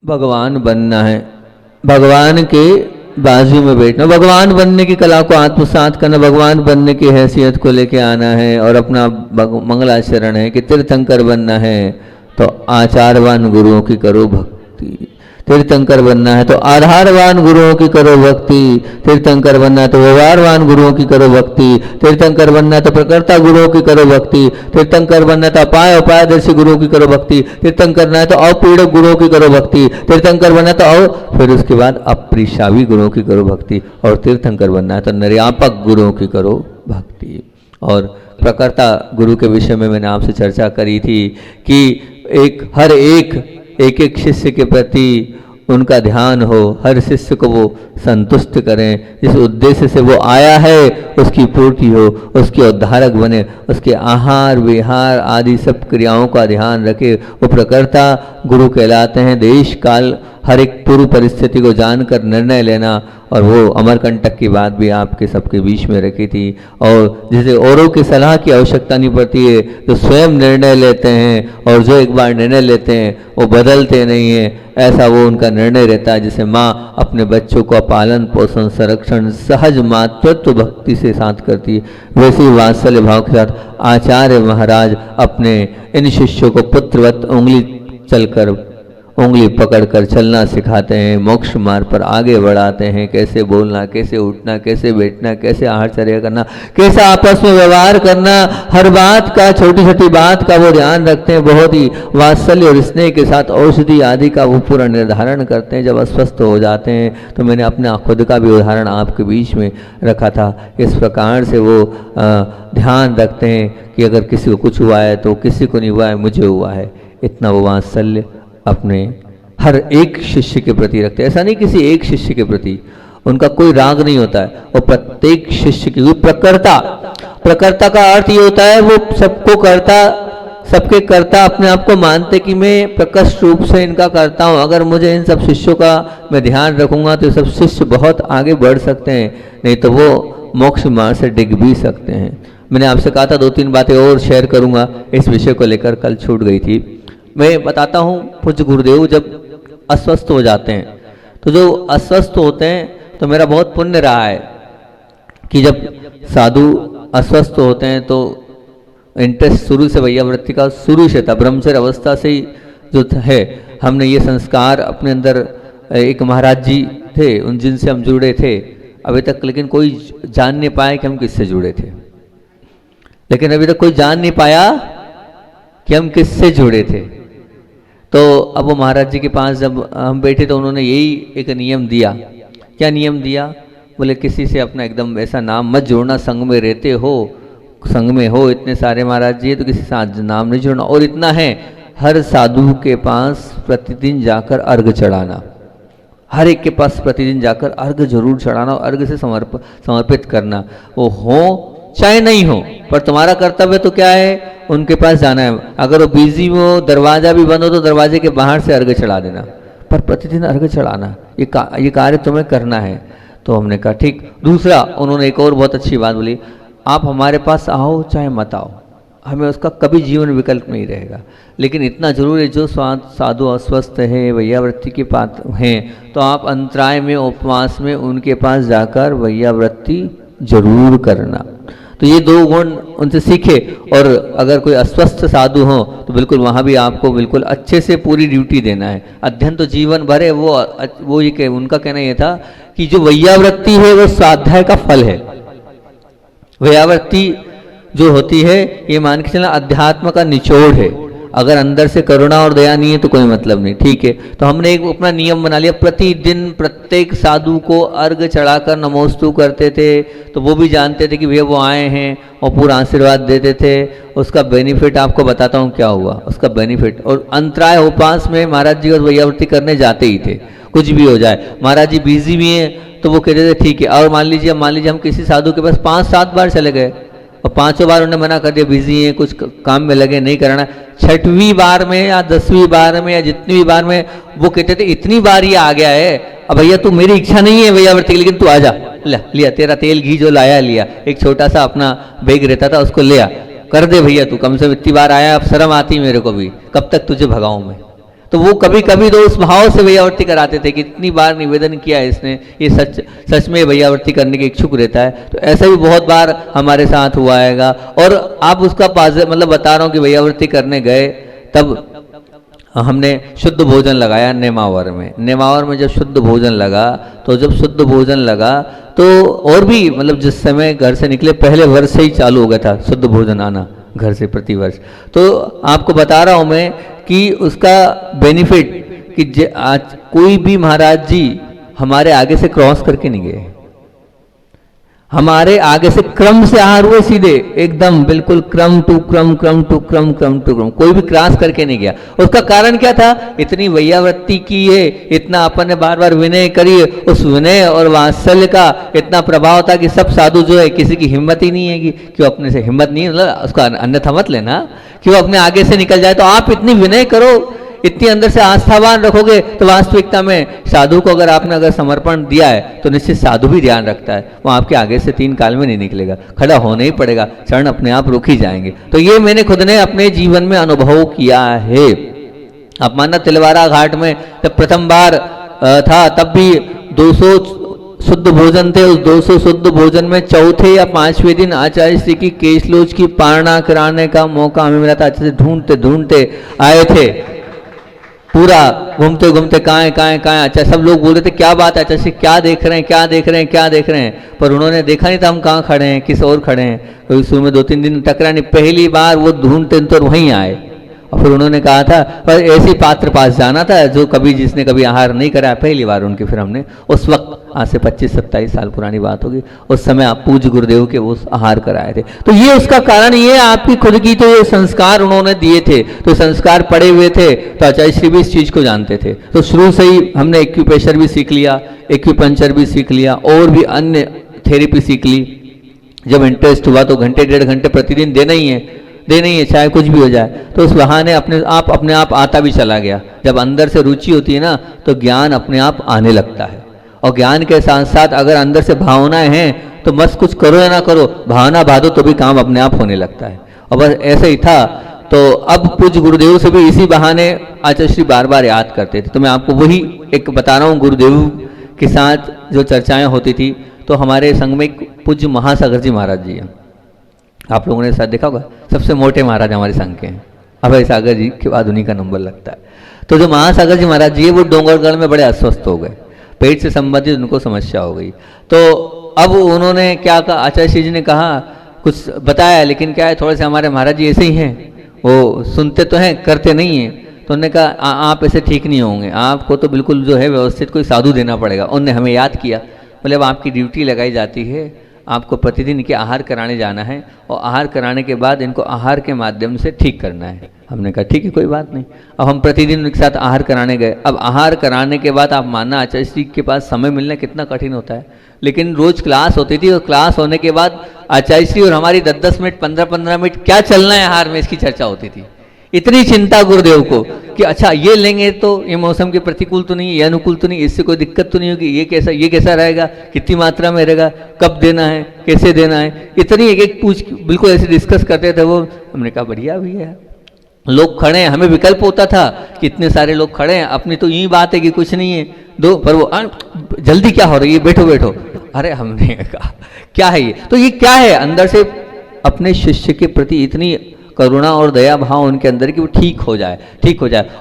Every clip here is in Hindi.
भगवान बनना है, भगवान के बाजू में बैठना, भगवान बनने की कला को आत्मसात करना, भगवान बनने की हैसियत को लेके आना है और अपना मंगलाचरण है कि तीर्थंकर बनना है तो आचारवान गुरुओं की करो भक्ति, तीर्थंकर बनना है तो आधारवान गुरुओं की करो भक्ति, तीर्थंकर बनना है तो व्यवहारवान गुरुओं की करो भक्ति, तीर्थंकर बनना है तो प्रकृता गुरुओं की करो भक्ति, तीर्थंकर बनना है तो अपाय उपायदर्शी गुरुओं की करो भक्ति, तीर्थंकर करना है तो अपीड़क गुरुओं की करो भक्ति, तीर्थंकर बनना है तो फिर उसके बाद अप्रिशावी गुरुओं की करो भक्ति, और तीर्थंकर बनना है तो निर्यापक गुरुओं की करो भक्ति। और प्रकृता गुरु के विषय में मैंने आपसे चर्चा करी थी कि हर एक शिष्य के प्रति उनका ध्यान हो, हर शिष्य को वो संतुष्ट करें, जिस उद्देश्य से वो आया है उसकी पूर्ति हो, उसके उद्धारक बने, उसके आहार विहार आदि सब क्रियाओं का ध्यान रखे। वो प्रकृता गुरु कहलाते हैं। देश काल हर एक पूर्व परिस्थिति को जानकर निर्णय लेना, और वो अमरकंटक की बात भी आपके सबके बीच में रखी थी। और जिसे औरों की सलाह की आवश्यकता नहीं पड़ती है, जो स्वयं निर्णय लेते हैं और जो एक बार निर्णय लेते हैं वो बदलते नहीं हैं, ऐसा वो उनका निर्णय रहता है। जैसे माँ अपने बच्चों का पालन पोषण संरक्षण सहज मातृत्व भक्ति से साथ करती है, वैसे ही वात्सल्य भाव के साथ आचार्य महाराज अपने इन शिष्यों को पुत्रवत उंगली पकड़कर चलना सिखाते हैं, मोक्ष मार्ग पर आगे बढ़ाते हैं। कैसे बोलना, कैसे उठना, कैसे बैठना, कैसे आहारचर्या करना, कैसे आपस में व्यवहार करना, हर बात का, छोटी छोटी बात का वो ध्यान रखते हैं। बहुत ही वात्सल्य और स्नेह के साथ औषधि आदि का वो पूरा निर्धारण करते हैं। जब अस्वस्थ हो जाते हैं तो मैंने अपने खुद का भी उदाहरण आपके बीच में रखा था। इस प्रकार से वो ध्यान रखते हैं कि अगर किसी को कुछ हुआ है तो किसी को नहीं हुआ है, मुझे हुआ है। इतना वो वात्सल्य अपने हर एक शिष्य के प्रति रखते हैं। ऐसा नहीं किसी एक शिष्य के प्रति उनका कोई राग नहीं होता है, वो प्रत्येक शिष्य की प्रकर्ता का अर्थ ये होता है वो सबको करता, सबके करता, अपने आप को मानते कि मैं प्रकट रूप से इनका करता हूँ। अगर मुझे इन सब शिष्यों का मैं ध्यान रखूंगा तो सब शिष्य बहुत आगे बढ़ सकते हैं, नहीं तो वो मोक्ष मार्ग से डिग भी सकते हैं। मैंने आपसे कहा था 2-3 बातें और शेयर करूंगा इस विषय को लेकर, कल छूट गई थी। मैं बताता हूँ, पूज्य गुरुदेव जब अस्वस्थ हो जाते हैं तो जो अस्वस्थ होते हैं तो मेरा बहुत पुण्य रहा है कि जब साधु अस्वस्थ होते हैं तो इंटरेस्ट शुरू से वैयावृत्ति का शुरू से था, ब्रह्मचर्य अवस्था से ही जो है। हमने ये संस्कार अपने अंदर, एक महाराज जी थे उन जिनसे हम जुड़े थे अभी तक, लेकिन कोई जान नहीं पाया कि हम किससे जुड़े थे, लेकिन अभी तक कोई जान नहीं पाया कि हम किससे जुड़े थे। तो अब वो महाराज जी के पास जब हम बैठे तो उन्होंने यही एक नियम दिया। क्या नियम दिया? बोले किसी से अपना एकदम ऐसा नाम मत जोड़ना, संग में रहते हो, संग में हो इतने सारे महाराज जी, तो किसी से नाम नहीं जोड़ना। और इतना है, हर साधु के पास प्रतिदिन जाकर अर्घ चढ़ाना, हर एक के पास प्रतिदिन जाकर अर्घ जरूर चढ़ाना और अर्घ से समर्पित करना। वो हो चाहे नहीं हो, पर तुम्हारा कर्तव्य तो क्या है, उनके पास जाना है। अगर वो बिजी हो, दरवाजा भी बंद हो तो दरवाजे के बाहर से अर्घ चढ़ा देना, पर प्रतिदिन अर्घ चढ़ाना ये कार्य तुम्हें करना है। तो हमने कहा ठीक। दूसरा उन्होंने एक और बहुत अच्छी बात बोली, आप हमारे पास आओ चाहे मत आओ, हमें उसका कभी जीवन विकल्प नहीं रहेगा, लेकिन इतना जरूर है जो साधु अस्वस्थ है, वैयावृत्ति के पात्र हैं, तो आप अंतराय में उपवास में उनके पास जाकर वैयावृत्ति जरूर करना। तो ये 2 गुण उनसे सीखे। और अगर कोई अस्वस्थ साधु हो तो बिल्कुल वहाँ भी आपको बिल्कुल अच्छे से पूरी ड्यूटी देना है। अध्ययन तो जीवन भर है, वो ये उनका कहना ये था कि जो वैयावृत्ति है वो स्वाध्याय का फल है। वैयावृत्ति जो होती है ये मान के चलना अध्यात्म का निचोड़ है। अगर अंदर से करुणा और दया नहीं है तो कोई मतलब नहीं, ठीक है। तो हमने एक अपना नियम बना लिया, प्रतिदिन प्रत्येक साधु को अर्घ चढ़ाकर नमोस्तु करते थे। तो वो भी जानते थे कि भैया वो आए हैं और पूरा आशीर्वाद देते थे। उसका बेनिफिट आपको बताता हूँ क्या हुआ, उसका बेनिफिट। और अंतराय उपास में महाराज जी वैयावृत्ति करने जाते ही थे, कुछ भी हो जाए। महाराज जी बिजी भी हैं तो वो कहते थे ठीक है। और मान लीजिए हम किसी साधु के पास 5-7 बार चले गए और 5 बार उन्होंने मना कर दिया, बिजी है, कुछ काम में लगे, नहीं करना। 6वीं बार में या 10वीं बार में या जितनी भी बार में वो कहते थे इतनी बार ये आ गया है, अब भैया तू, मेरी इच्छा नहीं है वैयावृत्ति की, लेकिन तू आजा, लिया तेरा तेल घी जो लाया लिया, एक छोटा सा अपना बैग रहता था उसको लिया, कर दे भैया तू, कम से कम इतनी बार आया, अब शर्म आती मेरे को भी, कब तक तुझे भगाऊं मैं। तो वो कभी कभी तो उस भाव से भैयावर्ती कराते थे कि इतनी बार निवेदन किया इसने, ये सच में भैयावर्ती करने के इच्छुक रहता है। तो ऐसा भी बहुत बार हमारे साथ हुआ हैगा। और आप उसका मतलब बता रहा हूँ कि भैयावर्ती करने गए, तब हमने शुद्ध भोजन लगाया नेमावर में। नेमावर में जब शुद्ध भोजन लगा, तो जब शुद्ध भोजन लगा तो और भी मतलब जिस समय घर से निकले पहले वर्ष से ही चालू हो गया था शुद्ध भोजन आना घर से प्रति वर्ष। तो आपको बता रहा हूँ मैं कि उसका बेनिफिट कि आज कोई भी महाराज जी हमारे आगे से क्रॉस करके नहीं गए, हमारे आगे से क्रम से आहार हुए सीधे एकदम बिल्कुल क्रम टू क्रम, क्रम टू क्रम, क्रम टू क्रम, कोई भी क्रॉस करके नहीं गया। उसका कारण क्या था? इतनी वैयावृत्ति की है, इतना अपन ने बार बार विनय करी, उस विनय और वात्सल्य का इतना प्रभाव था कि सब साधु जो है किसी की हिम्मत ही नहीं है कि क्यों अपने से हिम्मत नहीं, मतलब उसका अन्यथा मत लेना कि वो अपने आगे से निकल जाए। तो आप इतनी विनय करो, इतनी अंदर से आस्थावान रखोगे तो वास्तविकता में साधु को अगर समर्पण दिया है तो निश्चित साधु भी ध्यान रखता है, वो आपके आगे से 3 काल में नहीं निकलेगा, खड़ा होना ही पड़ेगा, चरण अपने आप रुक ही जाएंगे। तो ये मैंने खुद ने अपने जीवन में अनुभव किया है। आप मानना तिलवारा घाट में जब प्रथम बार था तब भी 200 शुद्ध भोजन थे। उस 200 शुद्ध भोजन में चौथे या 5वें दिन आचार्य श्री की केशलोच की पारणा कराने का मौका हमें मिला था। अच्छे से ढूंढते ढूंढते आए थे, पूरा घूमते घूमते कहाँ अच्छा सब लोग बोल रहे थे क्या बात है अच्छा से क्या देख रहे हैं, क्या देख रहे हैं, क्या देख रहे हैं, पर उन्होंने देखा नहीं था हम कहाँ खड़े हैं, किस और खड़े हैं। कोई शुरू में 2-3 दिन टकरा नहीं, पहली बार वो ढूंढते तो वहीं आए। और फिर उन्होंने कहा था पर ऐसी पात्र पास जाना था जो जिसने कभी आहार नहीं करा, पहली बार उनके। फिर हमने उस वक्त आज से 25-27 साल पुरानी बात होगी, उस समय आप पूज्य गुरुदेव के वो आहार कराए थे। तो ये उसका कारण ये आपकी खुद की तो ये संस्कार उन्होंने दिए थे, तो संस्कार पड़े हुए थे। तो आचार्य श्री भी इस चीज को जानते थे, तो शुरू से ही हमने एक्यूप्रेशर भी सीख लिया, एक्यूपंक्चर भी सीख लिया और भी अन्य थेरेपी सीख ली। जब इंटरेस्ट हुआ तो घंटे 1.5 घंटे प्रतिदिन देना ही है, चाहे कुछ भी हो जाए। तो उस बहाने अपने आप आता भी चला गया। जब अंदर से रुचि होती है ना तो ज्ञान अपने आप आने लगता है। और ज्ञान के साथ साथ अगर अंदर से भावनाएं हैं तो बस कुछ करो या ना करो, भावना बांधो तो भी काम अपने आप होने लगता है। और बस ऐसे ही था। तो अब पूज्य गुरुदेव से भी इसी बहाने आचार्य श्री बार बार याद करते थे। तो मैं आपको वही एक बता रहा हूँ, गुरुदेव के साथ जो चर्चाएं होती थी। तो हमारे संघ में पूज्य महासागर जी महाराज जी हैं, आप लोगों ने शायद देखा होगा, सबसे मोटे महाराज हमारे संघ के हैं। अभय सागर जी के बाद उन्हीं का नंबर लगता है। तो जो महासागर जी महाराज जी है वो डोंगरगढ़ में बड़े अस्वस्थ हो गए, पेट से संबंधित उनको समस्या हो गई। तो अब उन्होंने क्या कहा, आचार्य श्री जी ने कहा कुछ बताया, लेकिन क्या है थोड़े से हमारे महाराज जी ऐसे ही हैं, वो सुनते तो हैं करते नहीं हैं। तो उन्होंने कहा आप ऐसे ठीक नहीं होंगे, आपको तो बिल्कुल जो है व्यवस्थित कोई साधु देना पड़ेगा। उन्होंने हमें याद किया, बोले अब आपकी ड्यूटी लगाई जाती है, आपको प्रतिदिन इनके आहार कराने जाना है और आहार कराने के बाद इनको आहार के माध्यम से ठीक करना है। हमने कहा ठीक है कोई बात नहीं। अब हम प्रतिदिन उनके साथ आहार कराने गए। अब आहार कराने के बाद आप मानना आचार्य श्री के पास समय मिलना कितना कठिन होता है, लेकिन रोज क्लास होती थी और क्लास होने के बाद आचार्य श्री और हमारी 10-10 मिनट 15-15 मिनट क्या चलना है आहार में इसकी चर्चा होती थी। इतनी चिंता गुरुदेव को कि अच्छा ये लेंगे तो ये मौसम के प्रतिकूल तो नहीं, ये अनुकूल तो नहीं, इससे कोई दिक्कत तो नहीं होगी, ये कैसा रहेगा, कितनी मात्रा में रहेगा, कब देना है, कैसे देना है, इतनी एक पूछ बिल्कुल ऐसे डिस्कस करते थे वो। हमने कहा बढ़िया भी है, लोग खड़े हैं, हमें विकल्प होता था कि इतने सारे लोग खड़े हैं, अपनी तो यही बात है कि कुछ नहीं है दो, पर वो जल्दी क्या हो रही है, बैठो बैठो। अरे हमने कहा क्या है ये, तो ये क्या है, अंदर से अपने शिष्य के प्रति इतनी करुणा और दया भाव उनके अंदर कि वो ठीक हो जाए।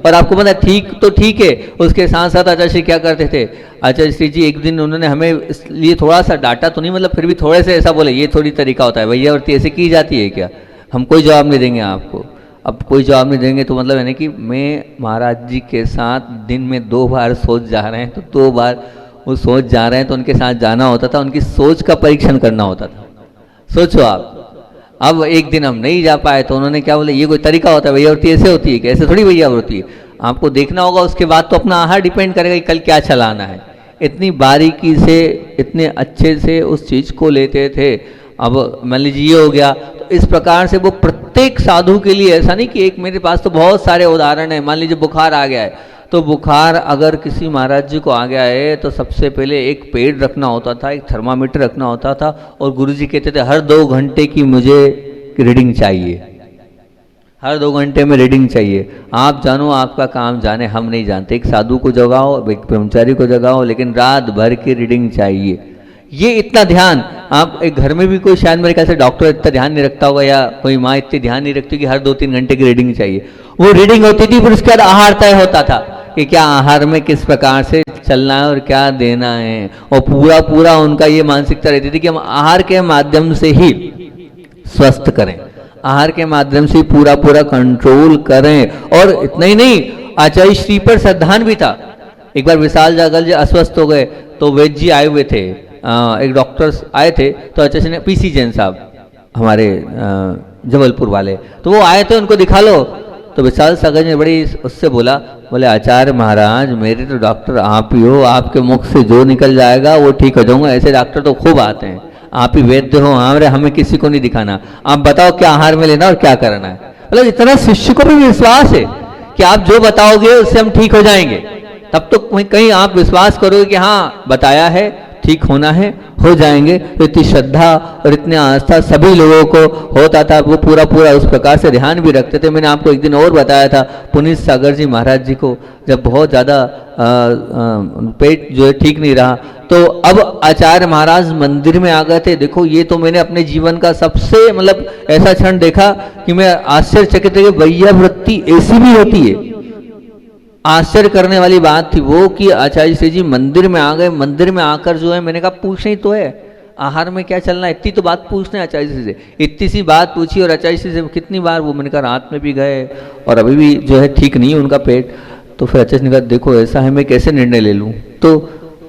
और आपको पता है ठीक तो ठीक है, उसके साथ साथ आचार्य श्री क्या करते थे, आचार्य श्री जी एक दिन उन्होंने हमें इसलिए थोड़ा सा डांटा तो नहीं, मतलब फिर भी थोड़े से ऐसा बोले, ये थोड़ी तरीका होता है भैयावर्ती ऐसे की जाती है क्या, हम कोई जवाब नहीं देंगे आपको। अब कोई जवाब नहीं देंगे तो मतलब है ना कि मैं महाराज जी के साथ दिन में 2 बार सोच जा रहे हैं, तो 2 बार वो सोच जा रहे हैं तो उनके साथ जाना होता था, उनकी सोच का परीक्षण करना होता था। सोचो आप, अब एक दिन हम नहीं जा पाए तो उन्होंने क्या बोले, ये कोई तरीका होता है, भैयावर्ती ऐसे होती है, कैसे थोड़ी भैयावर्ती है, आपको देखना होगा, उसके बाद तो अपना आहार डिपेंड करेगा कि कल क्या चलाना है। इतनी बारीकी से इतने अच्छे से उस चीज़ को लेते थे। अब मान लीजिए ये हो गया, तो इस प्रकार से वो प्रत्येक साधु के लिए, ऐसा नहीं कि एक, मेरे पास तो बहुत सारे उदाहरण हैं। मान लीजिए बुखार आ गया है, तो बुखार अगर किसी महाराज जी को आ गया है तो सबसे पहले एक पेड़ रखना होता था, एक थर्मामीटर रखना होता था, और गुरुजी कहते थे हर 2 घंटे की मुझे रीडिंग चाहिए। हर 2 घंटे में रीडिंग चाहिए। आप जानो आपका काम जाने, हम नहीं जानते। एक साधु को जगाओ, एक ब्रह्मचारी को जगाओ, लेकिन रात भर की रीडिंग चाहिए। ये इतना ध्यान आप एक घर में भी कोई शायद मेरे ख्याल से डॉक्टर इतना ध्यान नहीं रखता होगा, या कोई माँ इतनी ध्यान नहीं रखती कि हर 2-3 घंटे की रीडिंग चाहिए। वो रीडिंग होती थी, फिर उसके बाद आहार तय होता था कि क्या आहार में किस प्रकार से चलना है और क्या देना है, और पूरा पूरा उनका ये मानसिकता रहती थी कि हम आहार के माध्यम से ही स्वस्थ करें, आहार के माध्यम से पूरा पूरा कंट्रोल करें। और इतना ही नहीं, आचार्य श्री पर श्रद्धान भी था। एक बार विशाल जागल जी अस्वस्थ हो गए तो वैद्य जी आए हुए थे, एक डॉक्टर आए थे, तो आचार्य ने पीसी जैन साहब हमारे जबलपुर वाले, तो वो आए थे, उनको दिखा लो। तो विशाल सागर ने बड़ी उससे बोला, बोले आचार्य महाराज मेरे तो डॉक्टर आप ही हो, आपके मुख से जो निकल जाएगा वो ठीक हो जाऊंगा। ऐसे डॉक्टर तो खूब आते हैं, आप ही वैद्य हो, हमें किसी को नहीं दिखाना, आप बताओ क्या आहार में लेना और क्या करना है। मतलब इतना शिष्य को भी विश्वास है कि आप जो बताओगे उससे हम ठीक हो जाएंगे। तब तो कहीं आप विश्वास करोगे कि हाँ बताया है, ठीक होना है, हो जाएंगे। तो इतनी श्रद्धा और इतनी आस्था सभी लोगों को होता था, वो पूरा पूरा उस प्रकार से ध्यान भी रखते थे। मैंने आपको एक दिन और बताया था, पुनीत सागर जी महाराज जी को जब बहुत ज़्यादा पेट जो है ठीक नहीं रहा, तो अब आचार्य महाराज मंदिर में आ गए थे। देखो ये तो मैंने अपने जीवन का सबसे मतलब ऐसा क्षण देखा कि मैं आश्चर्यचकित रह गया, वैया वृत्ति ऐसी भी होती है। आश्चर्य करने वाली बात थी वो कि आचार्य श्री जी मंदिर में आ गए। मंदिर में आकर जो है मैंने कहा पूछना ही तो है, आहार में क्या चलना है, इतनी तो बात पूछना है आचार्य श्री से। इतनी सी बात पूछी और आचार्य श्री से कितनी बार वो मैंने कहा रात में भी गए और अभी भी जो है ठीक नहीं है उनका पेट। तो फिर आचार्य ने कहा देखो ऐसा है, मैं कैसे निर्णय ले लूँ। तो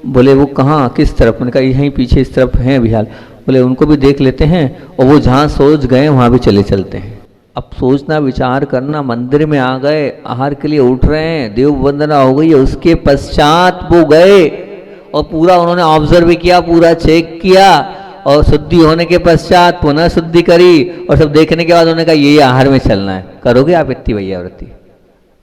बोले वो कहाँ किस तरफ, मैंने कहा यहीं पीछे इस तरफ हैं विहाल। बोले उनको भी देख लेते हैं और वो जहाँ सोच गए वहाँ भी चले चलते हैं। अब सोचना विचार करना, मंदिर में आ गए, आहार के लिए उठ रहे हैं, देव वंदना हो गई है, उसके पश्चात वो गए और पूरा उन्होंने ऑब्जर्व किया, पूरा चेक किया और शुद्धि होने के पश्चात पुनः शुद्धि करी और सब देखने के बाद उन्होंने कहा ये आहार में चलना है। करोगे आप इतनी वैयावृत्ति,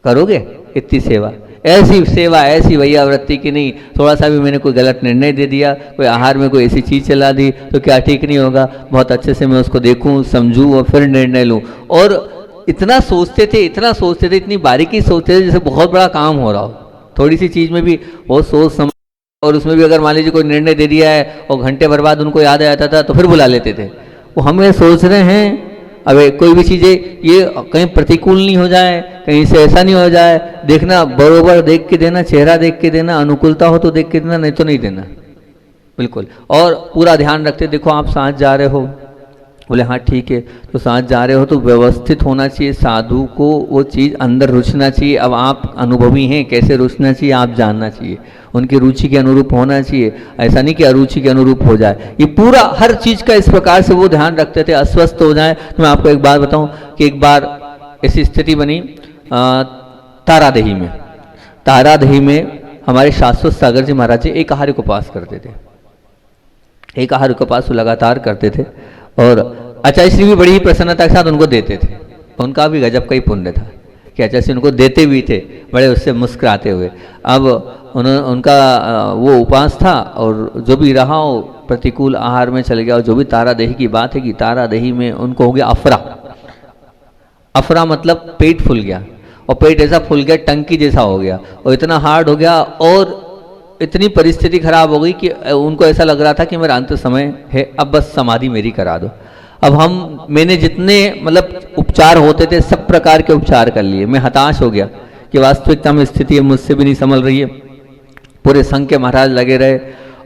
करोगे इतनी सेवा, ऐसी सेवा ऐसी वैयावृत्ति की नहीं थोड़ा सा भी मैंने कोई गलत निर्णय दे दिया, कोई आहार में कोई ऐसी चीज़ चला दी तो क्या ठीक नहीं होगा, बहुत अच्छे से मैं उसको देखूं समझूं और फिर निर्णय लूं। और इतना सोचते थे, इतना सोचते थे, इतनी बारीकी सोचते थे जैसे बहुत बड़ा काम हो रहा हो। थोड़ी सी चीज़ में भी बहुत सोच समझ, और उसमें भी अगर मान लीजिए कोई निर्णय दे दिया है और घंटे भर बाद उनको याद आ जाता था तो फिर बुला लेते थे। वो हमें सोच रहे हैं अब कोई भी चीज़ें ये कहीं प्रतिकूल नहीं हो जाए, कहीं से ऐसा नहीं हो जाए, देखना बरोबर देख के देना, चेहरा देख के देना, अनुकूलता हो तो देख के देना, नहीं तो नहीं देना बिल्कुल। और पूरा ध्यान रखते, देखो आप साथ जा रहे हो, बोले हाँ ठीक है, तो साथ जा रहे हो तो व्यवस्थित होना चाहिए, साधु को वो चीज़ अंदर रुचना चाहिए। अब आप अनुभवी हैं, कैसे रुचना चाहिए आप जानना चाहिए, उनकी रुचि के अनुरूप होना चाहिए, ऐसा नहीं कि अरुचि के अनुरूप हो जाए। ये पूरा हर चीज़ का इस प्रकार से वो ध्यान रखते थे, अस्वस्थ हो जाए। तो मैं आपको एक बात बताऊं कि एक बार ऐसी स्थिति बनी तारादेही में। तारादेही में हमारे शाश्वत सागर जी महाराज जी एक आहार को पास करते थे, एक आहार को पास लगातार करते थे और आचार्य श्री भी बड़ी ही प्रसन्नता के साथ उनको देते थे। उनका भी गजब का ही पुण्य था कि आचार्य श्री उनको देते भी थे बड़े उससे मुस्कुराते हुए। अब उनका वो उपास था और जो भी रहा हो प्रतिकूल आहार में चले गया। और जो भी तारादेही की बात है कि तारादेही में उनको हो गया अफरा। अफरा मतलब पेट फूल गया, और पेट ऐसा फूल गया टंकी जैसा हो गया और इतना हार्ड हो गया और इतनी परिस्थिति खराब हो गई कि उनको ऐसा लग रहा था कि मेरा अंत समय है, अब बस समाधि मेरी करा दो। अब मैंने जितने मतलब उपचार होते थे सब प्रकार के उपचार कर लिए। मैं हताश हो गया कि वास्तविकता में स्थिति मुझसे भी नहीं संभल रही है। पूरे संघ के महाराज लगे रहे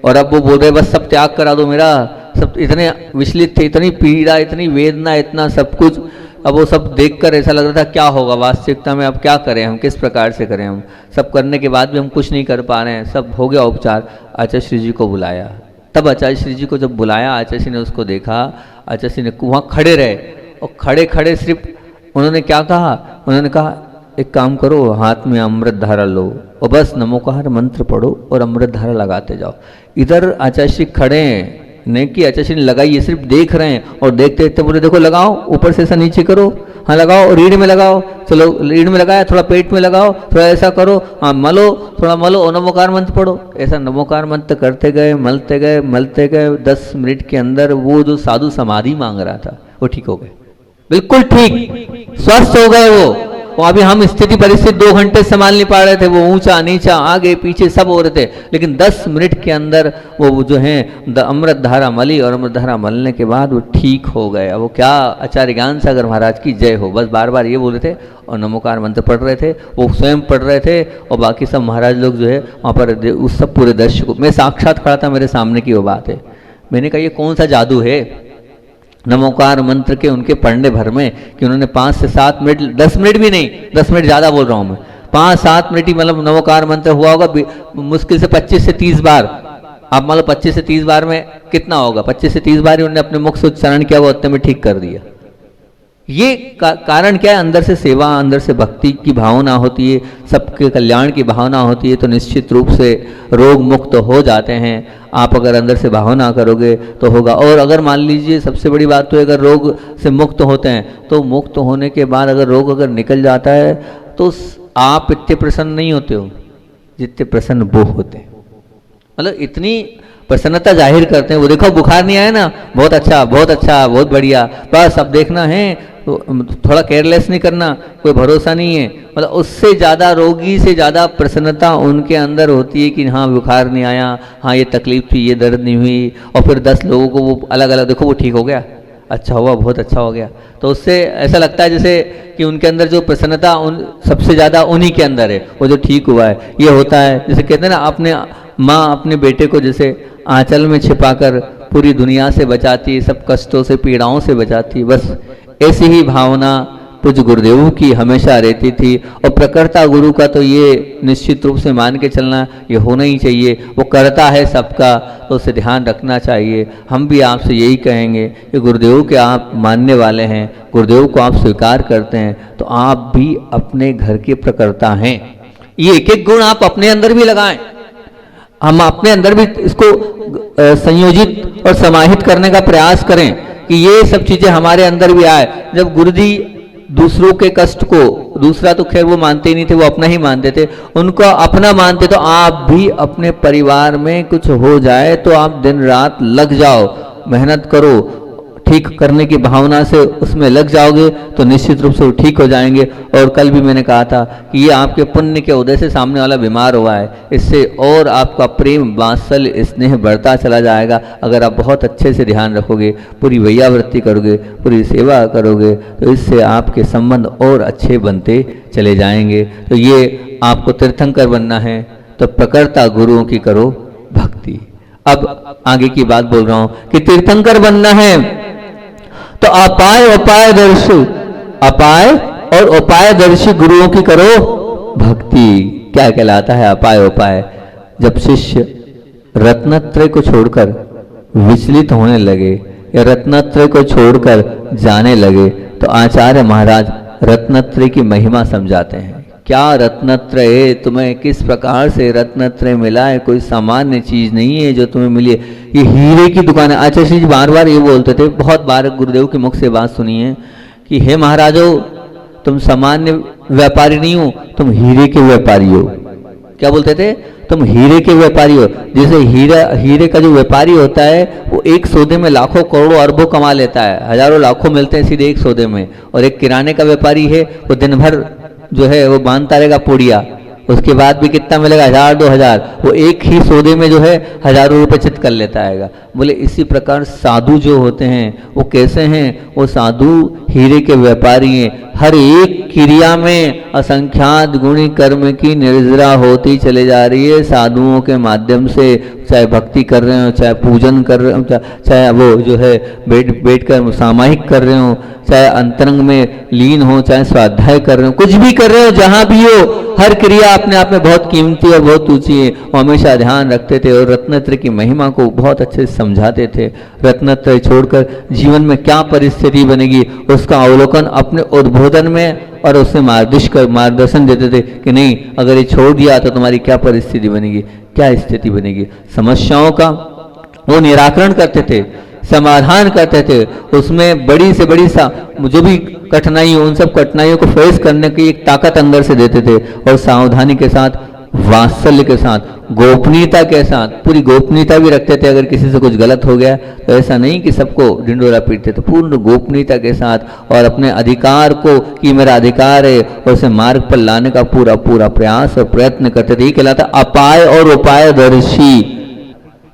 और अब वो बोल रहे बस सब त्याग करा दो मेरा। सब इतने विचलित थे, इतनी पीड़ा, इतनी वेदना, इतना सब कुछ। अब वो सब देखकर ऐसा लग रहा था क्या होगा वास्तविकता में, अब क्या करें हम, किस प्रकार से करें हम। सब करने के बाद भी हम कुछ नहीं कर पा रहे हैं। सब हो गया उपचार। आचार्य श्री जी को बुलाया। तब आचार्य श्री जी को जब बुलाया, आचार्य श्री ने उसको देखा। आचार्य श्री ने वहाँ खड़े रहे और खड़े खड़े सिर्फ उन्होंने क्या कहा, उन्होंने कहा एक काम करो, हाथ में अमृत धारा लो और बस नमोकार मंत्र पढ़ो और अमृत धारा लगाते जाओ। इधर आचार्य श्री खड़े हैं, नहीं कि आचार्य श्री ने लगाई, ये सिर्फ देख रहे हैं और देखते देखते बोले देखो लगाओ, ऊपर से ऐसा नीचे करो, हाँ लगाओ, रीढ़ में लगाओ, चलो रीढ़ में लगाया, थोड़ा पेट में लगाओ, थोड़ा ऐसा करो, हाँ मलो, थोड़ा मलो और नमोकार मंत्र पढ़ो। ऐसा नमोकार मंत्र करते गए, मलते गए, मलते गए। 10 मिनट के अंदर वो जो साधु समाधि मांग रहा था वो ठीक हो गए, बिल्कुल ठीक, स्वस्थ हो गए वो अभी हम स्थिति परिस्थिति 2 घंटे संभाल नहीं पा रहे थे, वो ऊंचा नीचा आगे पीछे सब हो रहे थे, लेकिन 10 मिनट के अंदर वो जो है अमृत धारा मली और अमृत धारा मलने के बाद वो ठीक हो गए। अब वो क्या, आचार्य ज्ञान सागर महाराज की जय हो, बस बार बार ये बोल रहे थे और नमोकार मंत्र पढ़ रहे थे, वो स्वयं पढ़ रहे थे और बाकी सब महाराज लोग जो है वहाँ पर उस सब पूरे दर्शकों, मैं साक्षात खड़ा था, मेरे सामने की वो बात है। मैंने कहा ये कौन सा जादू है नमोकार मंत्र के उनके पढ़ने भर में कि उन्होंने 5 से 7 मिनट, 10 मिनट भी नहीं, 10 मिनट ज़्यादा बोल रहा हूँ मैं, 5-7 मिनट ही मतलब नमोकार मंत्र हुआ होगा, मुश्किल से 25 से 30 बार। आप मान लो 25 से 30 बार में कितना होगा, 25 से 30 बार ही उन्होंने अपने मुख से उच्चारण किया, वो उतने में ठीक कर दिया। ये कारण क्या है, अंदर से सेवा, अंदर से भक्ति की भावना होती है, सबके कल्याण की भावना होती है, तो निश्चित रूप से रोग मुक्त हो जाते हैं। आप अगर अंदर से भावना करोगे तो होगा। और अगर मान लीजिए सबसे बड़ी बात तो है, अगर रोग से मुक्त होते हैं तो मुक्त होने के बाद अगर रोग अगर निकल जाता है तो आप इतने प्रसन्न नहीं होते हो जितने प्रसन्न वो होते हैं, मतलब इतनी प्रसन्नता जाहिर करते हैं। वो देखो बुखार नहीं आया ना, बहुत अच्छा बहुत अच्छा बहुत बढ़िया, बस अब देखना है तो थोड़ा केयरलेस नहीं करना, कोई भरोसा नहीं है, मतलब उससे ज़्यादा रोगी से ज़्यादा प्रसन्नता उनके अंदर होती है कि हाँ बुखार नहीं आया, हाँ ये तकलीफ थी, ये दर्द नहीं हुई, और फिर 10 लोगों को वो अलग अलग देखो वो ठीक हो गया, अच्छा हुआ, बहुत अच्छा हो गया, तो उससे ऐसा लगता है जैसे कि उनके अंदर जो प्रसन्नता उन सबसे ज़्यादा उन्हीं के अंदर है, वो जो ठीक हुआ है। ये होता है जैसे कहते हैं ना, अपने माँ अपने बेटे को जैसे आंचल में छिपाकर पूरी दुनिया से बचाती है, सब कष्टों से पीड़ाओं से बचाती है, बस ऐसी ही भावना पूज्य गुरुदेवों की हमेशा रहती थी। और प्रकर्ता गुरु का तो ये निश्चित रूप से मान के चलना, ये होना ही चाहिए, वो करता है सबका, तो उसे ध्यान रखना चाहिए। हम भी आपसे यही कहेंगे कि गुरुदेव के आप मानने वाले हैं, गुरुदेव को आप स्वीकार करते हैं, तो आप भी अपने घर के प्रकर्ता हैं। ये एक एक गुण आप अपने अंदर भी लगाएं, हम अपने अंदर भी इसको संयोजित और समाहित करने का प्रयास करें कि ये सब चीजें हमारे अंदर भी आए। जब गुरुजी दूसरों के कष्ट को, दूसरा तो खैर वो मानते ही नहीं थे, वो अपना ही मानते थे, उनको अपना मानते, तो आप भी अपने परिवार में कुछ हो जाए तो आप दिन रात लग जाओ, मेहनत करो, ठीक करने की भावना से उसमें लग जाओगे तो निश्चित रूप से वो ठीक हो जाएंगे। और कल भी मैंने कहा था कि ये आपके पुण्य के उदय से सामने वाला बीमार हुआ है, इससे और आपका प्रेम वात्सल्य स्नेह बढ़ता चला जाएगा। अगर आप बहुत अच्छे से ध्यान रखोगे, पूरी वैयावृत्ति करोगे, पूरी सेवा करोगे, तो इससे आपके संबंध और अच्छे बनते चले जाएंगे। तो ये आपको तीर्थंकर बनना है तो प्रकर्ता गुरुओं की करो भक्ति। अब आगे की बात बोल रहा हूं कि तीर्थंकर बनना है तो अपाय उपाय दर्शी, अपाय और उपाय दर्शी गुरुओं की करो भक्ति। क्या कहलाता है अपाय उपाय? जब शिष्य रत्नत्रय को छोड़कर विचलित होने लगे या रत्नत्रय को छोड़कर जाने लगे तो आचार्य महाराज रत्नत्रय की महिमा समझाते हैं। क्या रत्नत्रय, तुम्हें किस प्रकार से रत्नत्रय मिला है, कोई सामान्य चीज नहीं है जो तुम्हें मिली है, ये हीरे की दुकान है। आचार्य जी बार बार ये बोलते थे, बहुत बार गुरुदेव के मुख से बात सुनी है कि हे महाराजो, तुम सामान्य व्यापारी नहीं हो, तुम हीरे के व्यापारी हो। क्या बोलते थे? तुम हीरे के व्यापारी हो। जैसे हीरे का जो व्यापारी होता है वो एक सौदे में लाखों करोड़ों अरबों कमा लेता है, हजारों लाखों मिलते हैं सीधे एक सौदे में। और एक किराने का व्यापारी है, वो दिन भर जो है वो बांधता रहेगा पूड़िया, उसके बाद भी कितना मिलेगा, 1000-2000, वो एक ही सौदे में जो है हजारों रुपए चित कर लेता है। बोले इसी प्रकार साधु जो होते हैं वो कैसे हैं? वो साधु हीरे के व्यापारी हैं। हर एक क्रिया में असंख्यात गुणी कर्म की निर्जरा होती चले जा रही है साधुओं के माध्यम से। चाहे भक्ति कर रहे हो, चाहे पूजन कर रहे हो, चाहे वो जो है बैठ कर सामायिक कर रहे हो, चाहे अंतरंग में लीन हो, चाहे स्वाध्याय कर रहे हो, कुछ भी कर रहे हो, जहां भी हो, हर क्रिया अपने आप में बहुत कीमती और बहुत ऊंची है। वो हमेशा ध्यान रखते थे और रत्नत्रय की महिमा को बहुत अच्छे से समझाते थे। रत्नत्रय छोड़कर जीवन में क्या परिस्थिति बनेगी उसका अवलोकन अपने उद्बोधन में और उससे मार्गदर्शन देते थे कि नहीं, अगर ये छोड़ दिया तो तुम्हारी क्या परिस्थिति बनेगी, क्या स्थिति बनेगी। समस्याओं का वो निराकरण करते थे, समाधान करते थे, उसमें बड़ी से बड़ी जो भी कठिनाई हो उन सब कठिनाइयों को फेस करने की एक ताकत अंदर से देते थे और सावधानी के साथ वात्सल्य के साथ, गोपनीयता के साथ, पूरी गोपनीयता भी रखते थे। अगर किसी से कुछ गलत हो गया तो ऐसा नहीं कि सबको ढिंडोरा पीटते थे, पूर्ण गोपनीयता के साथ और अपने अधिकार को कि मेरा अधिकार है और उसे मार्ग पर लाने का पूरा पूरा प्रयास और प्रयत्न करते थे। ये कहलाता अपाय और उपायदर्शी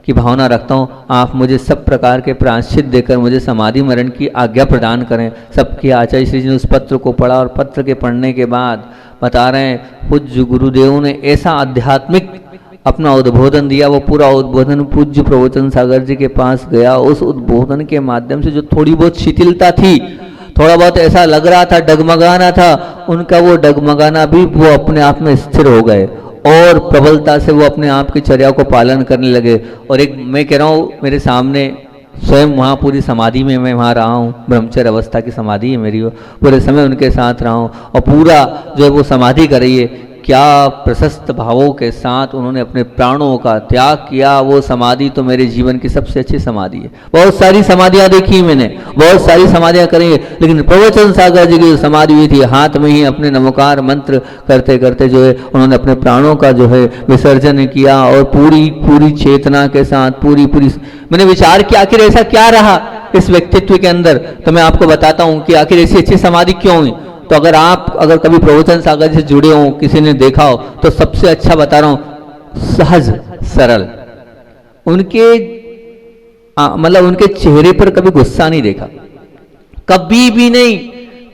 की भावना रखता हूँ। आप मुझे सब प्रकार के प्रायश्चित देकर मुझे समाधि मरण की आज्ञा प्रदान करें। सबके आचार्य श्री जी ने उस पत्र को पढ़ा और पत्र के पढ़ने के बाद बता रहे हैं पूज्य गुरुदेव ने ऐसा आध्यात्मिक अपना उद्बोधन दिया। वो पूरा उद्बोधन पूज्य प्रवचन सागर जी के पास गया। उस उद्बोधन के माध्यम से जो थोड़ी बहुत शिथिलता थी, थोड़ा बहुत ऐसा लग रहा था, डगमगाना था, उनका वो डगमगाना भी वो अपने आप में स्थिर हो गए और प्रबलता से वो अपने आप की चर्या को पालन करने लगे। और एक मैं कह रहा हूँ मेरे सामने स्वयं वहाँ पूरी समाधि में मैं वहाँ रहा हूँ, ब्रह्मचर्य अवस्था की समाधि है मेरी, वो पूरे समय उनके साथ रहा हूँ और पूरा जो है वो समाधि कर रही है। क्या प्रशस्त भावों के साथ उन्होंने अपने प्राणों का त्याग किया। वो समाधि तो मेरे जीवन की सबसे अच्छी समाधि है। बहुत सारी समाधियाँ देखी मैंने, बहुत सारी समाधियाँ करी है, लेकिन प्रवचन सागर जी की जो समाधि हुई थी, हाथ में ही अपने नमोकार मंत्र करते करते जो है उन्होंने अपने प्राणों का जो है विसर्जन किया और पूरी पूरी चेतना के साथ पूरी पूरी मैंने विचार किया आखिर ऐसा क्या रहा इस व्यक्तित्व के अंदर। तो मैं आपको बताता हूँ कि आखिर ऐसी अच्छी समाधि क्यों हुई। तो अगर कभी प्रवचन सागर से जुड़े हो, किसी ने देखा हो, तो सबसे अच्छा बता रहा हूं, सहज सरल। उनके मतलब उनके चेहरे पर कभी गुस्सा नहीं देखा, कभी भी नहीं,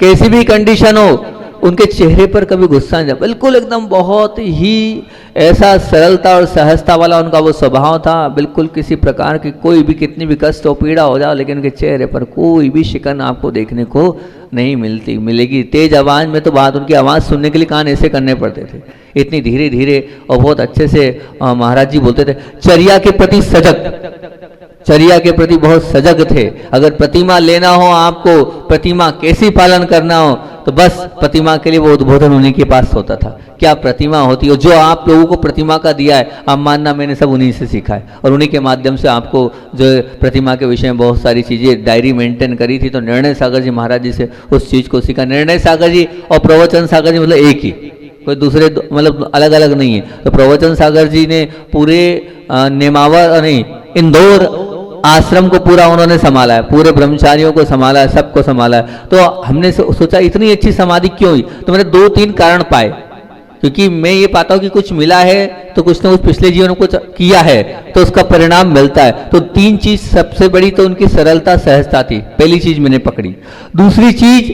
कैसी भी कंडीशन हो उनके चेहरे पर कभी गुस्सा नहीं था। बिल्कुल एकदम बहुत ही ऐसा सरलता और सहजता वाला उनका वो स्वभाव था। बिल्कुल किसी प्रकार की कोई भी कितनी भी कष्ट हो पीड़ा हो जाओ, लेकिन उनके चेहरे पर कोई भी शिकन आपको देखने को नहीं मिलेगी। तेज आवाज में तो बात, उनकी आवाज़ सुनने के लिए कान ऐसे करने पड़ते थे, इतनी धीरे धीरे और बहुत अच्छे से महाराज जी बोलते थे। चर्या के प्रति सजग, चर्या के प्रति बहुत सजग थे। अगर प्रतिमा लेना हो आपको, प्रतिमा कैसी पालन करना हो, तो बस प्रतिमा के लिए वो उद्बोधन उन्हीं के पास होता था। क्या प्रतिमा होती है, जो आप लोगों को प्रतिमा का दिया है, आप मानना मैंने सब उन्हीं से सीखा है और उन्हीं के माध्यम से आपको जो प्रतिमा के विषय में बहुत सारी चीज़ें डायरी मेंटेन करी थी। तो निर्णय सागर जी महाराज जी से उस चीज़ को सीखा। निर्णय सागर जी और प्रवचन सागर जी मतलब एक ही, कोई दूसरे मतलब अलग अलग नहीं है। तो प्रवचन सागर जी ने पूरे नेमावर नहीं इंदौर आश्रम को पूरा उन्होंने संभाला है, पूरे ब्रह्मचारियों को संभाला है, सबको संभाला है। तो हमने सोचा इतनी अच्छी समाधि क्यों हुई। तो मैंने 2-3 कारण पाए, क्योंकि मैं ये पाता हूँ कि कुछ मिला है तो कुछ ना कुछ पिछले जीवन में कुछ किया है तो उसका परिणाम मिलता है। तो 3 चीज सबसे बड़ी तो उनकी सरलता सहजता थी, पहली चीज मैंने पकड़ी। दूसरी चीज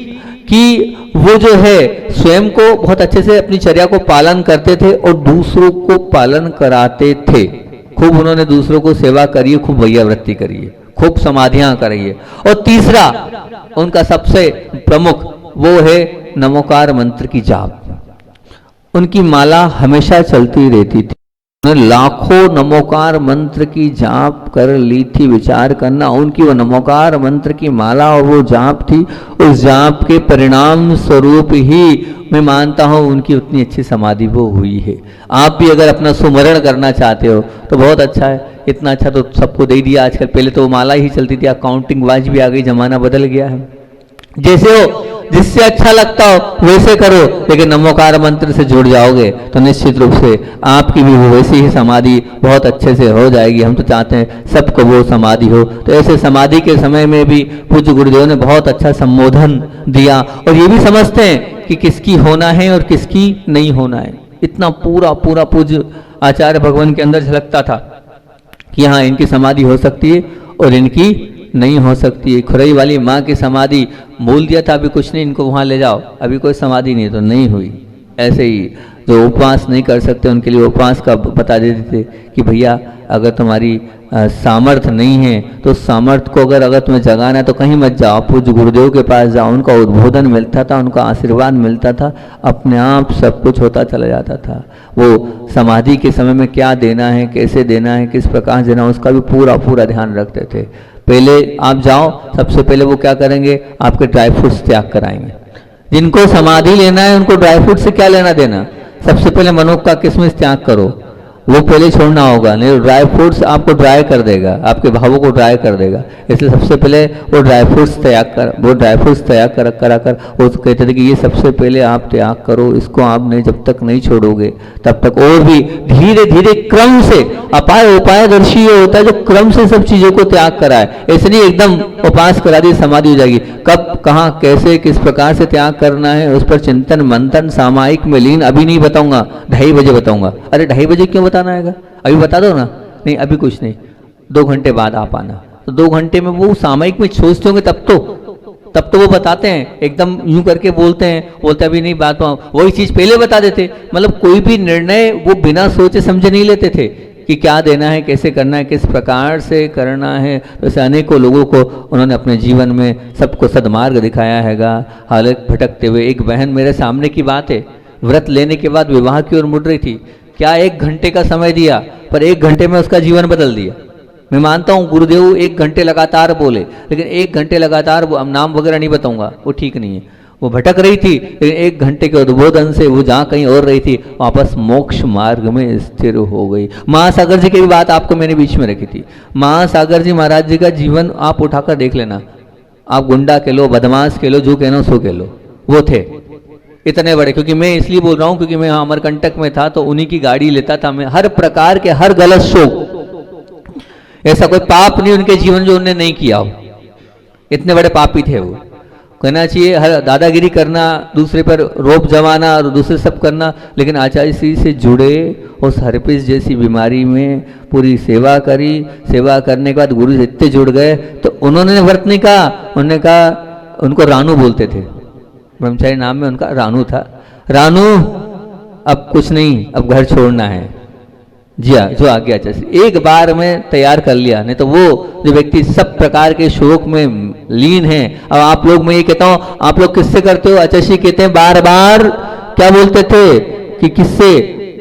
कि वो जो है स्वयं को बहुत अच्छे से अपनी चर्या को पालन करते थे और दूसरों को पालन कराते थे। खूब उन्होंने दूसरों को सेवा करी है, खूब वैयावृत्ति करी है, खूब समाधियां करी है। और तीसरा उनका सबसे प्रमुख वो है नमोकार मंत्र की जाप। उनकी माला हमेशा चलती रहती थी। उन्होंने लाखों नमोकार मंत्र की जाप कर ली थी। विचार करना, उनकी वो नमोकार मंत्र की माला और वो जाप थी, उस जाप के परिणाम स्वरूप ही मैं मानता हूँ उनकी उतनी अच्छी समाधि वो हुई है। आप भी अगर अपना सुमरण करना चाहते हो तो बहुत अच्छा है। इतना अच्छा तो सबको दे दिया आजकल, पहले तो वो माला ही चलती थी, काउंटिंग वाच भी आ गई, जमाना बदल गया है। जैसे हो, जिससे अच्छा लगता हो वैसे करो, लेकिन नमोकार मंत्र से जुड़ जाओगे तो निश्चित रूप से आपकी भी वैसी ही समाधि बहुत अच्छे से हो जाएगी। हम तो चाहते हैं सबको वो समाधि हो। तो ऐसे समाधि के समय में भी पूज्य गुरुदेव ने बहुत अच्छा संबोधन दिया और ये भी समझते हैं कि किसकी होना है और किसकी नहीं होना है। इतना पूरा पूरा पूज्य आचार्य भगवान के अंदर झलकता था कि हाँ इनकी समाधि हो सकती है और इनकी नहीं हो सकती है। खुरई वाली माँ की समाधि बोल दिया था अभी कुछ नहीं, इनको वहाँ ले जाओ, अभी कोई समाधि नहीं, तो नहीं हुई। ऐसे ही जो उपवास नहीं कर सकते उनके लिए उपवास का बता देते थे कि भैया अगर तुम्हारी सामर्थ्य नहीं है तो सामर्थ्य को अगर तुम्हें जगाना है तो कहीं मत जाओ, पूज्य गुरुदेव के पास जाओ। उनका उद्बोधन मिलता था, उनका आशीर्वाद मिलता था, अपने आप सब कुछ होता चला जाता था। वो समाधि के समय में क्या देना है, कैसे देना है, किस प्रकार देना है, उसका भी पूरा पूरा ध्यान रखते थे। पहले आप जाओ, सबसे पहले वो क्या करेंगे, आपके ड्राई फ्रूट्स त्याग कराएंगे। जिनको समाधि लेना है उनको ड्राई फ्रूट से क्या लेना देना, सबसे पहले मनोक का किशमिश त्याग करो, वो पहले छोड़ना होगा, नहीं तो ड्राई फ्रूट्स आपको ड्राई कर देगा, आपके भावों को ड्राई कर देगा। इसलिए सबसे पहले वो ड्राई फ्रूट्स तैयार कर वो कहते थे कि ये सबसे पहले आप त्याग करो, इसको आपने जब तक नहीं छोड़ोगे तब तक और भी धीरे धीरे क्रम से, अपाय उपायदर्शी ये होता है जो क्रम से सब चीज़ों को त्याग कराए। ऐसे नहीं एकदम उपास करा दी समाधि हो जाएगी। कब कहाँ कैसे किस प्रकार से त्याग करना है उस पर चिंतन मंथन सामायिक में लीन अभी नहीं बताऊंगा, 2:30 बजे बताऊंगा। अरे 2:30 बजे क्यों बताना है, अभी बता दो ना। नहीं अभी कुछ नहीं, 2 घंटे बाद आप आना। तो 2 घंटे में वो सामायिक में सोचते होंगे तब तो वो बताते हैं, एकदम यूं करके बोलते अभी नहीं बात पाऊँ, वही चीज पहले बता देते। मतलब कोई भी निर्णय वो बिना सोचे समझे नहीं लेते थे कि क्या देना है, कैसे करना है, किस प्रकार से करना है। वैसे अनेकों लोगों को उन्होंने अपने जीवन में सबको सदमार्ग दिखाया हैगा, हालांकि भटकते हुए। एक बहन मेरे सामने की बात है, व्रत लेने के बाद विवाह की ओर मुड़ रही थी। क्या 1 घंटे का समय दिया, पर 1 घंटे में उसका जीवन बदल दिया। मैं मानता हूँ गुरुदेव 1 घंटे लगातार बोले, लेकिन 1 घंटे लगातार, नाम वगैरह नहीं बताऊंगा, वो ठीक नहीं है। वो भटक रही थी, लेकिन 1 घंटे के उद्बोधन से वो जहाँ कहीं और रही थी वापस मोक्ष मार्ग में स्थिर हो गई। महासागर जी की भी बात आपको मैंने बीच में रखी थी। महासागर जी महाराज जी का जीवन आप उठाकर देख लेना। आप गुंडा कह लो, बदमाश कह लो, जो कहना सो कह लो, वो थे इतने बड़े। क्योंकि मैं इसलिए बोल रहा हूँ क्योंकि मैं अमरकंटक में था तो उन्हीं की गाड़ी लेता था मैं। हर प्रकार के हर गलत शौक, ऐसा कोई पाप नहीं उनके जीवन जो उन्होंने नहीं किया हो। इतने बड़े पापी थे वो। कहना चाहिए हर दादागिरी करना, दूसरे पर रोप जमाना और दूसरे सब करना, लेकिन आचार्य श्री से जुड़े, उस हर्पिस जैसी बीमारी में पूरी सेवा करी। सेवा करने के बाद गुरु से इतने जुड़ गए तो उन्होंने व्रत नहीं कहा, उन्होंने कहा, उनको रानू बोलते थे, ब्रह्मचारी नाम में उनका रानू था। रानू अब कुछ नहीं, अब घर छोड़ना है। जी हाँ, जो आगे आचार्य एक बार में तैयार कर लिया। नहीं तो वो जो व्यक्ति सब प्रकार के शोक में लीन है। अब आप लोग, मैं ये कहता हूँ, आप लोग किससे करते हो? आचार्य कहते हैं बार बार क्या बोलते थे कि किससे?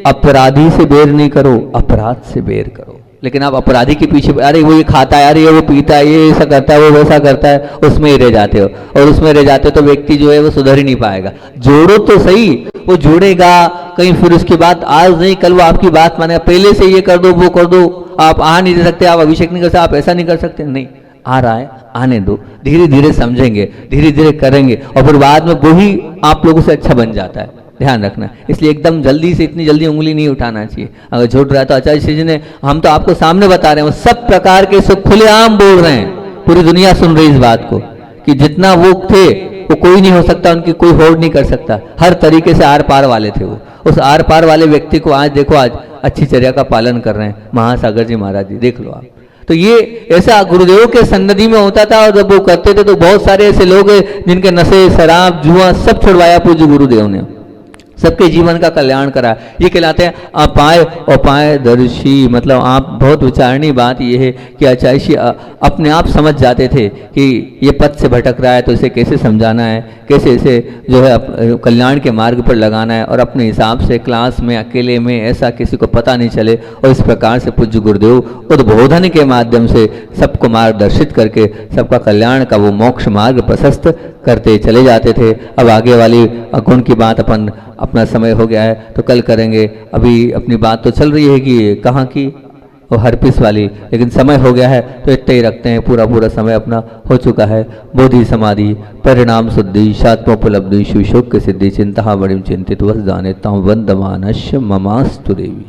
अपराधी से बैर नहीं करो, अपराध से बैर करो। लेकिन आप अपराधी के पीछे, अरे वो ये खाता है, अरे ये वो पीता है, ये ऐसा करता है, वो वैसा करता है, उसमें ही रह जाते हो। और उसमें रह जाते हो तो व्यक्ति जो है वो सुधर ही नहीं पाएगा। जोड़ो तो सही, वो जोड़ेगा कहीं, फिर उसके बाद आज नहीं कल वो आपकी बात मानेगा। पहले से ये कर दो, वो कर दो, आप आ नहीं दे सकते, आप अभिषेक नहीं कर सकते, आप ऐसा नहीं कर सकते। नहीं, आ रहा है, आने दो, धीरे धीरे समझेंगे, धीरे धीरे करेंगे और फिर बाद में वही आप लोगों से अच्छा बन जाता है। ध्यान रखना। इसलिए एकदम जल्दी से, इतनी जल्दी उंगली नहीं उठाना चाहिए। अगर झूठ रहा है तो आचार्य श्री जी ने, हम तो आपको सामने बता रहे हैं, वो सब प्रकार के सब खुलेआम बोल रहे हैं। पूरी दुनिया सुन रही इस बात को कि जितना वो थे वो कोई नहीं हो सकता, उनकी कोई होड़ नहीं कर सकता। हर तरीके से आर पार वाले थे वो। उस आर पार वाले व्यक्ति को आज देखो, आज अच्छी चर्या का पालन कर रहे हैं महासागर जी महाराज जी, देख लो आप। तो ये ऐसा गुरुदेव के सन्निधि में होता था। और जब वो करते थे तो बहुत सारे ऐसे लोग हैं जिनके नशे, शराब, जुआ सब छुड़वाया पूज्य गुरुदेव ने, सबके जीवन का कल्याण करा। ये कहलाते हैं अपाय उपायदर्शी। मतलब आप, बहुत विचारणीय बात ये है कि आचार्य जी अपने आप समझ जाते थे कि ये पथ से भटक रहा है तो इसे कैसे समझाना है, कैसे इसे जो है कल्याण के मार्ग पर लगाना है, और अपने हिसाब से क्लास में अकेले में ऐसा किसी को पता नहीं चले। और इस प्रकार से पूज्य गुरुदेव उद्बोधन के माध्यम से सबको मार्गदर्शित करके सबका कल्याण का वो मोक्ष मार्ग प्रशस्त करते चले जाते थे। अब आगे वाली गुण की बात अपना समय हो गया है तो कल करेंगे। अभी अपनी बात तो चल रही है कि कहाँ की, वो हर्पिस वाली, लेकिन समय हो गया है तो इतना ही रखते हैं। पूरा समय अपना हो चुका है। बोधि समाधि परिणाम शुद्धि शात्मोपलब्धि शिवशोक सिद्धि चिंता बड़िम चिंतित वस दाने तम वंदमानश्य ममास्तु देवी।